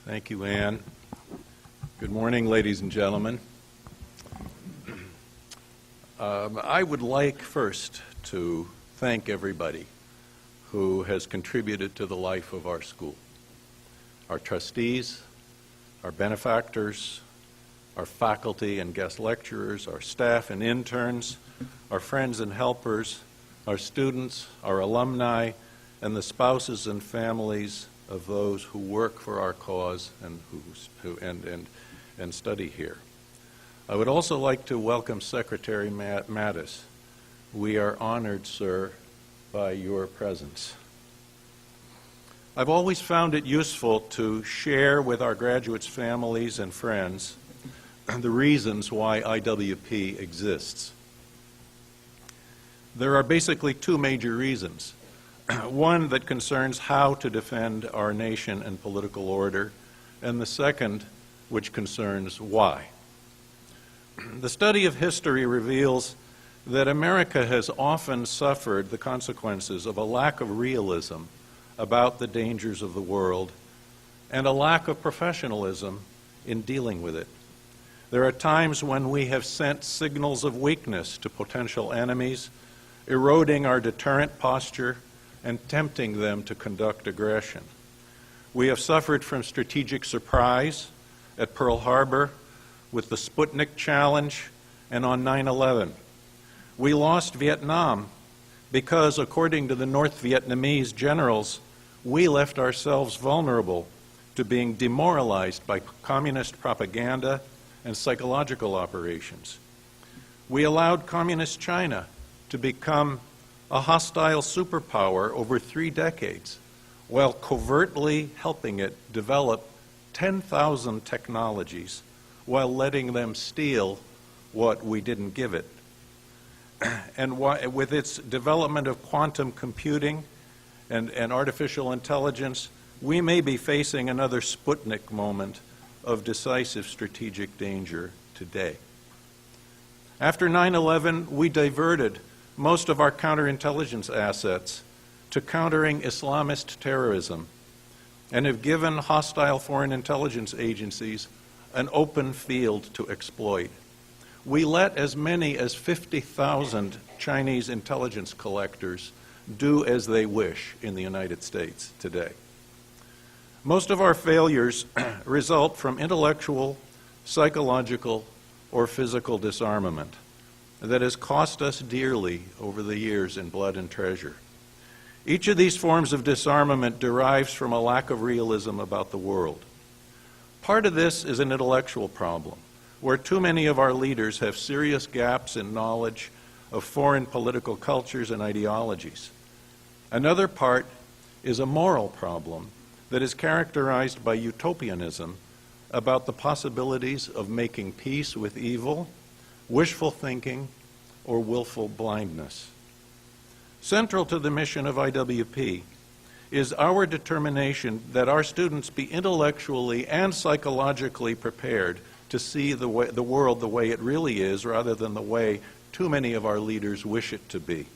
Thank you, Anne. Good morning, ladies and gentlemen. I would like first to thank everybody who has contributed to the life of our school. Our trustees, our benefactors, our faculty and guest lecturers, our staff and interns, our friends and helpers, our students, our alumni, and the spouses and families of those who work for our cause and study here. I would also like to welcome Secretary Mattis. We are honored, sir, by your presence. I've always found it useful to share with our graduates' families and friends the reasons why IWP exists. There are basically two major reasons. One that concerns how to defend our nation and political order, and the second which concerns why. The study of history reveals that America has often suffered the consequences of a lack of realism about the dangers of the world and a lack of professionalism in dealing with it. There are times when we have sent signals of weakness to potential enemies, eroding our deterrent posture and tempting them to conduct aggression. We have suffered from strategic surprise at Pearl Harbor, with the Sputnik challenge, and on 9/11. We lost Vietnam because, according to the North Vietnamese generals, we left ourselves vulnerable to being demoralized by communist propaganda and psychological operations. We allowed communist China to become a hostile superpower over 3 decades, while covertly helping it develop 10,000 technologies while letting them steal what we didn't give it. And with its development of quantum computing and artificial intelligence, we may be facing another Sputnik moment of decisive strategic danger today. After 9/11, we diverted most of our counterintelligence assets to countering Islamist terrorism and have given hostile foreign intelligence agencies an open field to exploit. We let as many as 50,000 Chinese intelligence collectors do as they wish in the United States today. Most of our failures result from intellectual, psychological, or physical disarmament that has cost us dearly over the years in blood and treasure. Each of these forms of disarmament derives from a lack of realism about the world. Part of this is an intellectual problem, where too many of our leaders have serious gaps in knowledge of foreign political cultures and ideologies. Another part is a moral problem that is characterized by utopianism about the possibilities of making peace with evil, wishful thinking, or willful blindness. Central to the mission of IWP is our determination that our students be intellectually and psychologically prepared to see the world the way it really is, rather than the way too many of our leaders wish it to be.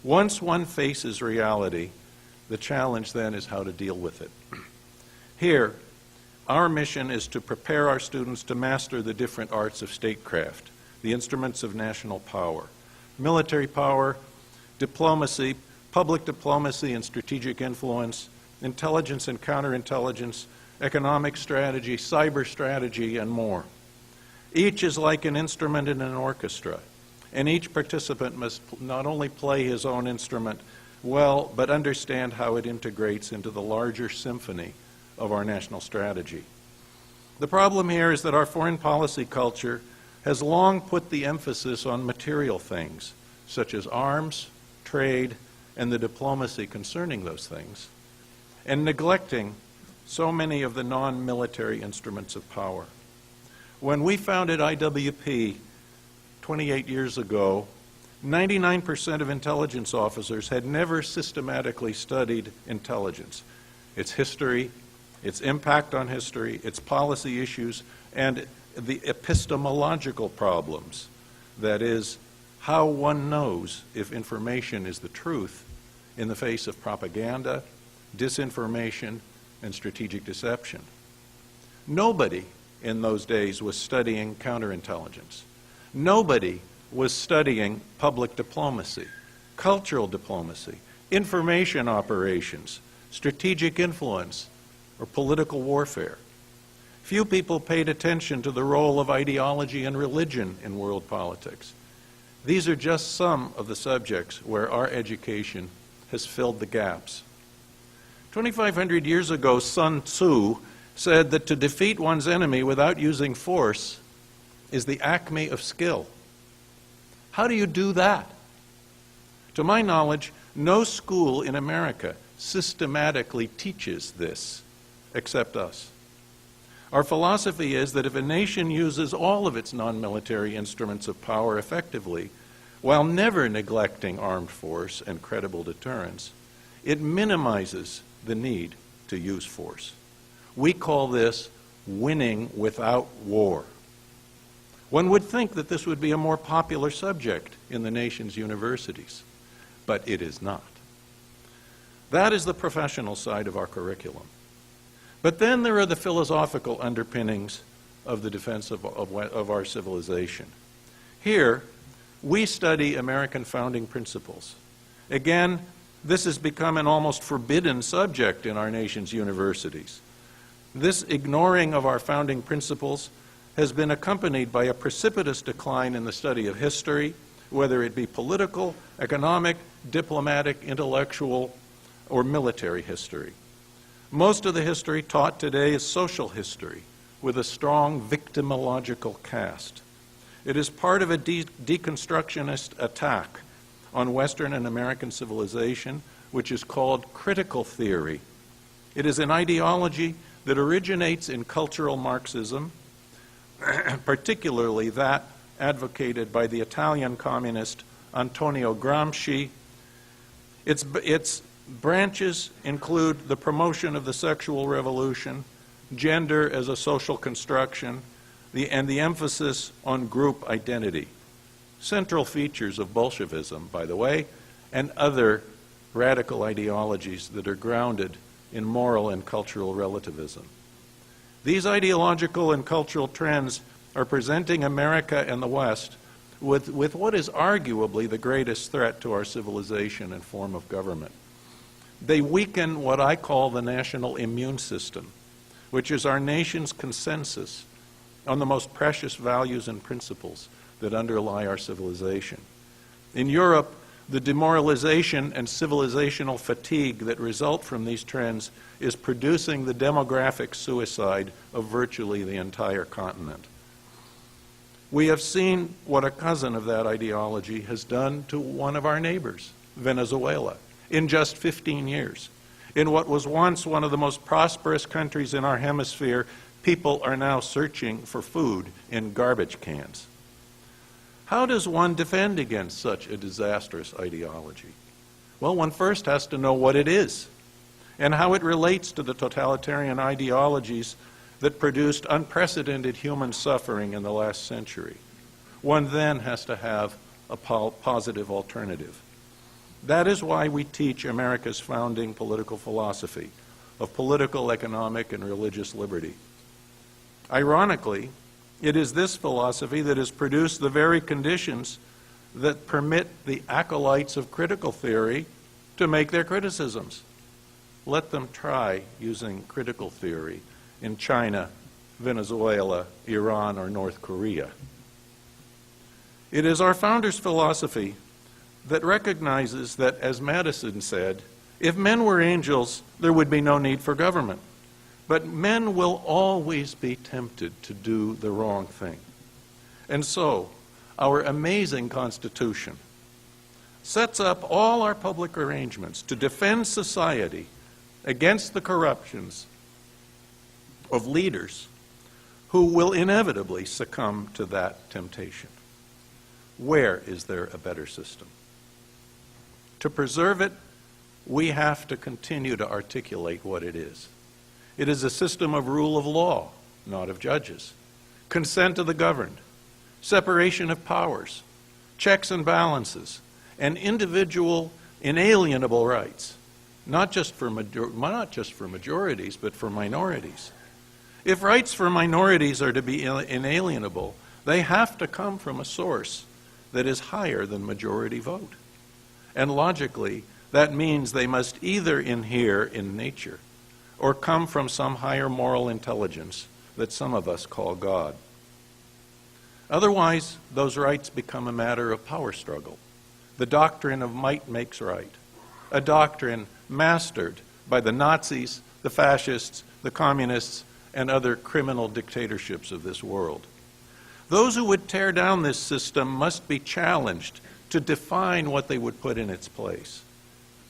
Once one faces reality, the challenge then is how to deal with it. Here, our mission is to prepare our students to master the different arts of statecraft, the instruments of national power, military power, diplomacy, public diplomacy and strategic influence, intelligence and counterintelligence, economic strategy, cyber strategy, and more. Each is like an instrument in an orchestra, and each participant must not only play his own instrument well, but understand how it integrates into the larger symphony of our national strategy. The problem here is that our foreign policy culture has long put the emphasis on material things, such as arms, trade, and the diplomacy concerning those things, and neglecting so many of the non-military instruments of power. When we founded IWP 28 years ago, 99% of intelligence officers had never systematically studied intelligence, its history, its impact on history, its policy issues, and the epistemological problems, that is, how one knows if information is the truth in the face of propaganda, disinformation, and strategic deception. Nobody in those days was studying counterintelligence. Nobody was studying public diplomacy, cultural diplomacy, information operations, strategic influence, or political warfare. Few people paid attention to the role of ideology and religion in world politics. These are just some of the subjects where our education has filled the gaps. 2,500 years ago, Sun Tzu said that to defeat one's enemy without using force is the acme of skill. How do you do that? To my knowledge, no school in America systematically teaches this, except us. Our philosophy is that if a nation uses all of its non-military instruments of power effectively, while never neglecting armed force and credible deterrence, it minimizes the need to use force. We call this winning without war. One would think that this would be a more popular subject in the nation's universities, but it is not. That is the professional side of our curriculum. But then there are the philosophical underpinnings of the defense of our civilization. Here, we study American founding principles. Again, this has become an almost forbidden subject in our nation's universities. This ignoring of our founding principles has been accompanied by a precipitous decline in the study of history, whether it be political, economic, diplomatic, intellectual, or military history. Most of the history taught today is social history, with a strong victimological cast. It is part of a deconstructionist attack on Western and American civilization, which is called critical theory. It is an ideology that originates in cultural Marxism, particularly that advocated by the Italian communist Antonio Gramsci. Its branches include the promotion of the sexual revolution, gender as a social construction, and the emphasis on group identity. Central features of Bolshevism, by the way, and other radical ideologies that are grounded in moral and cultural relativism. These ideological and cultural trends are presenting America and the West with what is arguably the greatest threat to our civilization and form of government. They weaken what I call the national immune system, which is our nation's consensus on the most precious values and principles that underlie our civilization. In Europe, the demoralization and civilizational fatigue that result from these trends is producing the demographic suicide of virtually the entire continent. We have seen what a cousin of that ideology has done to one of our neighbors, Venezuela, in just 15 years. In what was once one of the most prosperous countries in our hemisphere, people are now searching for food in garbage cans. How does one defend against such a disastrous ideology? Well, one first has to know what it is and how it relates to the totalitarian ideologies that produced unprecedented human suffering in the last century. One then has to have a positive alternative. That is why we teach America's founding political philosophy of political, economic, and religious liberty. Ironically, it is this philosophy that has produced the very conditions that permit the acolytes of critical theory to make their criticisms. Let them try using critical theory in China, Venezuela, Iran, or North Korea. It is our founders' philosophy that recognizes that, as Madison said, if men were angels, there would be no need for government. But men will always be tempted to do the wrong thing. And so, our amazing Constitution sets up all our public arrangements to defend society against the corruptions of leaders who will inevitably succumb to that temptation. Where is there a better system? To preserve it, we have to continue to articulate what it is. It is a system of rule of law, not of judges, consent of the governed, separation of powers, checks and balances, and individual inalienable rights, not just for majorities, but for minorities. If rights for minorities are to be inalienable, they have to come from a source that is higher than majority vote. And logically, that means they must either inhere in nature or come from some higher moral intelligence that some of us call God. Otherwise, those rights become a matter of power struggle. The doctrine of might makes right, a doctrine mastered by the Nazis, the fascists, the communists, and other criminal dictatorships of this world. Those who would tear down this system must be challenged to define what they would put in its place.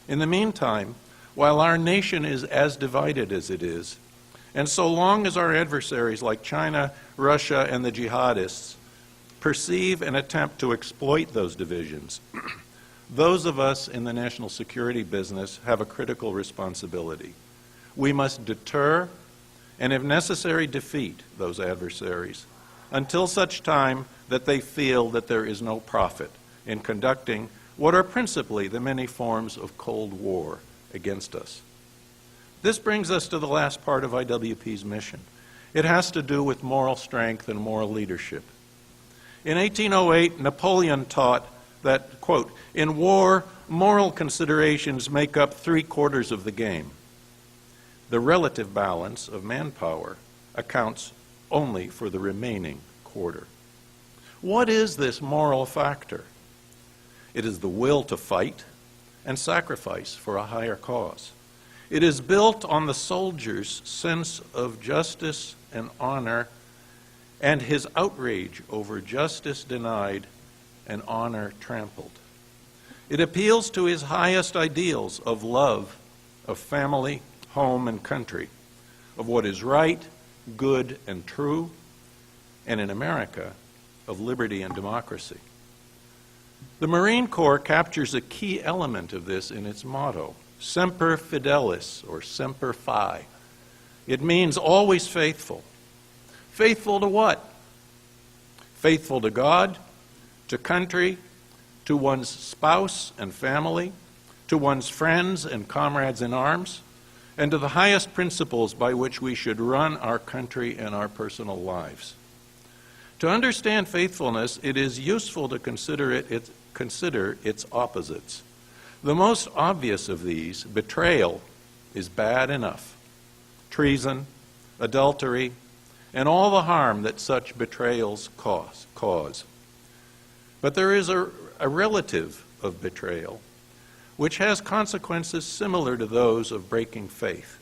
In the meantime, while our nation is as divided as it is, and so long as our adversaries like China, Russia, and the jihadists perceive and attempt to exploit those divisions, those of us in the national security business have a critical responsibility. We must deter and, if necessary, defeat those adversaries until such time that they feel that there is no profit in conducting what are principally the many forms of Cold War against us. This brings us to the last part of IWP's mission. It has to do with moral strength and moral leadership. In 1808, Napoleon taught that, quote, in war, moral considerations make up 3/4 of the game. The relative balance of manpower accounts only for the remaining quarter. What is this moral factor? It is the will to fight and sacrifice for a higher cause. It is built on the soldier's sense of justice and honor and his outrage over justice denied and honor trampled. It appeals to his highest ideals of love, of family, home, and country, of what is right, good, and true, and in America, of liberty and democracy. The Marine Corps captures a key element of this in its motto, Semper Fidelis, or Semper Fi. It means always faithful. Faithful to what? Faithful to God, to country, to one's spouse and family, to one's friends and comrades in arms, and to the highest principles by which we should run our country and our personal lives. To understand faithfulness, it is useful to consider its opposites. The most obvious of these, betrayal, is bad enough. Treason, adultery, and all the harm that such betrayals cause. But there is a relative of betrayal, which has consequences similar to those of breaking faith,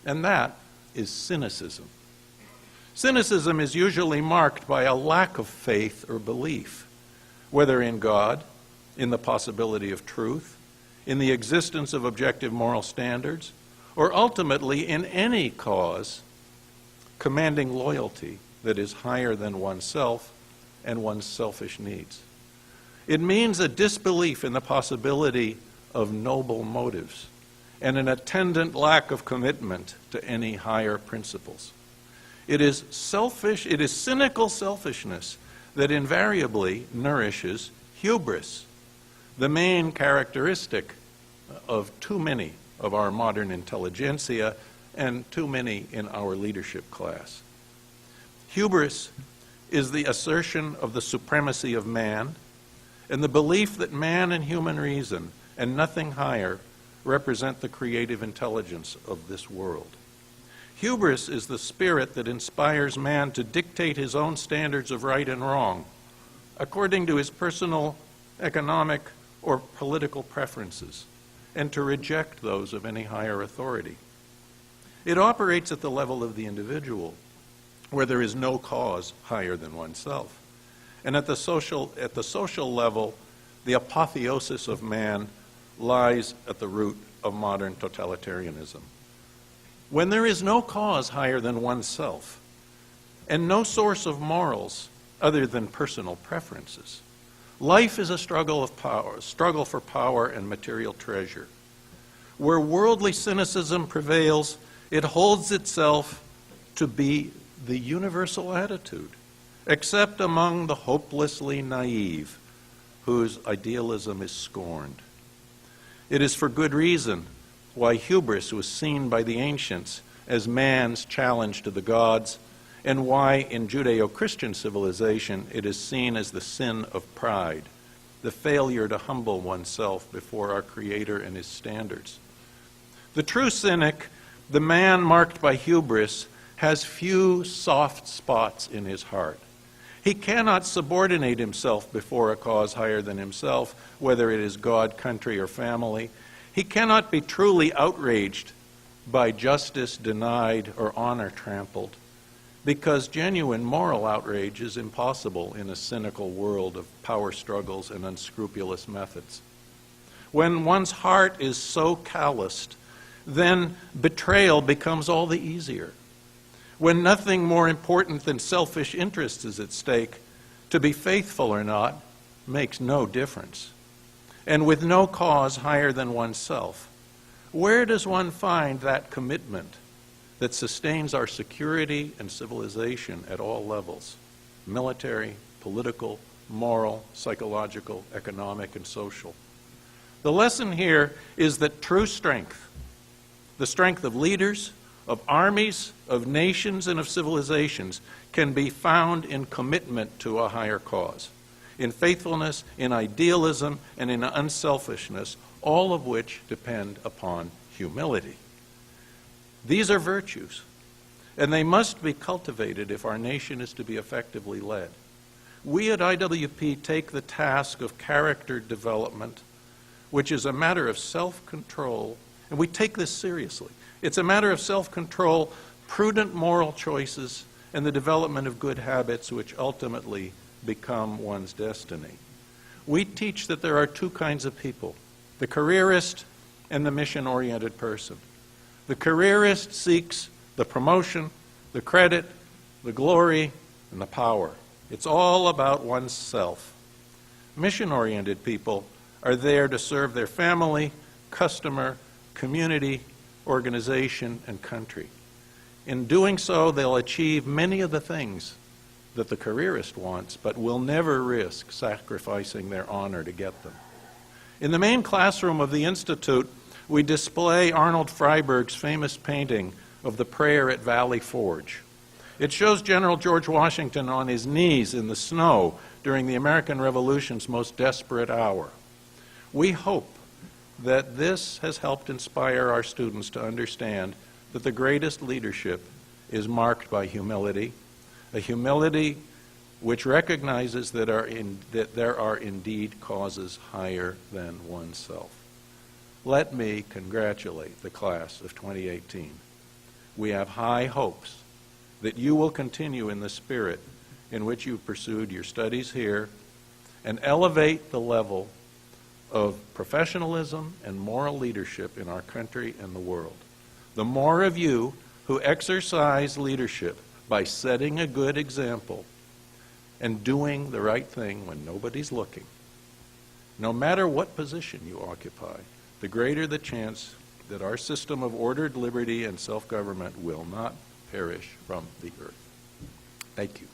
and that is cynicism. Cynicism is usually marked by a lack of faith or belief, whether in God, in the possibility of truth, in the existence of objective moral standards, or ultimately in any cause commanding loyalty that is higher than oneself and one's selfish needs. It means a disbelief in the possibility of noble motives and an attendant lack of commitment to any higher principles. It is cynical selfishness that invariably nourishes hubris, the main characteristic of too many of our modern intelligentsia and too many in our leadership class. Hubris is the assertion of the supremacy of man and the belief that man and human reason and nothing higher represent the creative intelligence of this world. Hubris is the spirit that inspires man to dictate his own standards of right and wrong according to his personal, economic, or political preferences, and to reject those of any higher authority. It operates at the level of the individual, where there is no cause higher than oneself. And at the social level, the apotheosis of man lies at the root of modern totalitarianism. When there is no cause higher than oneself, and no source of morals other than personal preferences, life is a struggle of power, a struggle for power and material treasure. Where worldly cynicism prevails, it holds itself to be the universal attitude, except among the hopelessly naive, whose idealism is scorned. It is for good reason why hubris was seen by the ancients as man's challenge to the gods, and why in Judeo-Christian civilization it is seen as the sin of pride, the failure to humble oneself before our Creator and His standards. The true cynic, the man marked by hubris, has few soft spots in his heart. He cannot subordinate himself before a cause higher than himself, whether it is God, country, or family. He cannot be truly outraged by justice denied or honor trampled, because genuine moral outrage is impossible in a cynical world of power struggles and unscrupulous methods. When one's heart is so calloused, then betrayal becomes all the easier. When nothing more important than selfish interests is at stake, to be faithful or not makes no difference. And with no cause higher than oneself, where does one find that commitment that sustains our security and civilization at all levels? Military, political, moral, psychological, economic, and social. The lesson here is that true strength, the strength of leaders, of armies, of nations, and of civilizations, can be found in commitment to a higher cause, in faithfulness, in idealism, and in unselfishness, all of which depend upon humility. These are virtues, and they must be cultivated if our nation is to be effectively led. We at IWP take the task of character development, which is a matter of self-control, and we take this seriously. It's a matter of self-control, prudent moral choices, and the development of good habits which ultimately become one's destiny. We teach that there are two kinds of people, the careerist and the mission-oriented person. The careerist seeks the promotion, the credit, the glory, and the power. It's all about oneself. Mission-oriented people are there to serve their family, customer, community, organization, and country. In doing so, they'll achieve many of the things that the careerist wants, but will never risk sacrificing their honor to get them. In the main classroom of the Institute, we display Arnold Freiberg's famous painting of the prayer at Valley Forge. It shows General George Washington on his knees in the snow during the American Revolution's most desperate hour. We hope that this has helped inspire our students to understand that the greatest leadership is marked by humility, a humility which recognizes that there are indeed causes higher than oneself. Let me congratulate the class of 2018. We have high hopes that you will continue in the spirit in which you pursued your studies here and elevate the level of professionalism and moral leadership in our country and the world. The more of you who exercise leadership by setting a good example and doing the right thing when nobody's looking, no matter what position you occupy, the greater the chance that our system of ordered liberty and self-government will not perish from the earth. Thank you.